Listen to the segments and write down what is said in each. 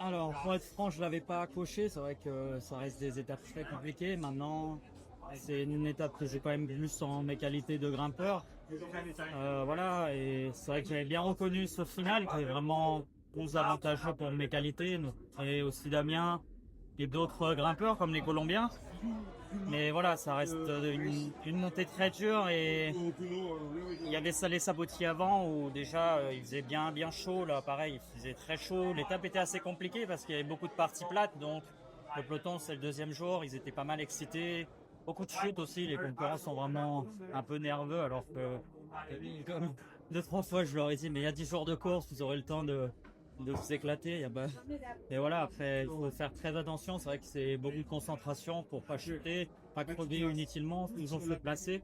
Alors, pour être franc, je l'avais pas coché. C'est vrai que ça reste des étapes très compliquées. Maintenant, c'est une étape que j'ai quand même plus en mes qualités de grimpeur. Voilà, et c'est vrai que j'avais bien reconnu ce final qui est vraiment plus avantageux pour mes qualités, et aussi Damien et d'autres grimpeurs comme les Colombiens. Mais voilà, ça reste une montée très dure et il y avait ça les sabotiers avant où déjà il faisait bien chaud là, pareil, il faisait très chaud. L'étape était assez compliquée parce qu'il y avait beaucoup de parties plates, donc le peloton c'est le deuxième jour, ils étaient pas mal excités. Beaucoup de chutes aussi, les concurrents sont vraiment un peu nerveux alors que comme 2, 3 fois je leur ai dit mais il y a 10 jours de course, vous aurez le temps de vous éclater. Il y a pas... Mais voilà, après, il faut faire très attention. C'est vrai que c'est beaucoup de concentration pour pas chuter, pas crever inutilement, toujours se placer.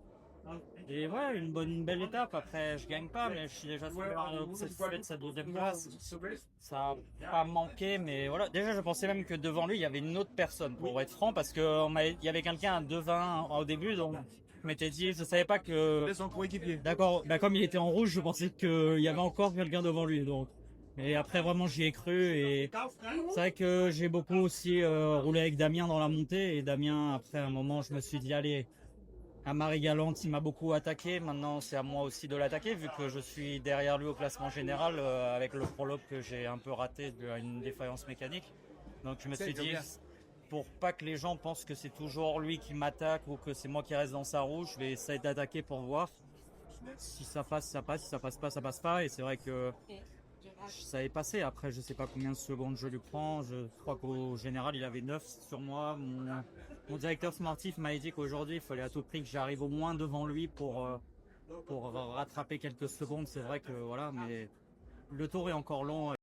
Et ouais, une belle étape. Après, je gagne pas, mais je suis déjà satisfait de cette deuxième place. Ça a pas manqué, mais voilà. Déjà, je pensais même que devant lui, il y avait une autre personne, pour être franc, parce que il y avait quelqu'un à 2,20 au début, donc je m'étais dit, je savais pas que. Son coéquipier. D'accord, bah comme il était en rouge, je pensais qu'il y avait encore quelqu'un devant lui, donc. Et après, vraiment, j'y ai cru. Et c'est vrai que j'ai beaucoup aussi roulé avec Damien dans la montée. Et Damien, après un moment, je me suis dit, allez, à Marie-Galante, il m'a beaucoup attaqué. Maintenant, c'est à moi aussi de l'attaquer, vu que je suis derrière lui au classement général, avec le prologue que j'ai un peu raté d'une défaillance mécanique. Donc, je me suis dit, pour pas que les gens pensent que c'est toujours lui qui m'attaque ou que c'est moi qui reste dans sa roue, je vais essayer d'attaquer pour voir. Si ça passe, ça passe. Si ça passe pas, ça passe pas. Et c'est vrai que ça est passé. Après, je sais pas combien de secondes je lui prends. Je crois qu'au général, il avait 9 sur moi. Mon directeur sportif m'a dit qu'aujourd'hui, il fallait à tout prix que j'arrive au moins devant lui pour rattraper quelques secondes. C'est vrai que voilà, mais le tour est encore long.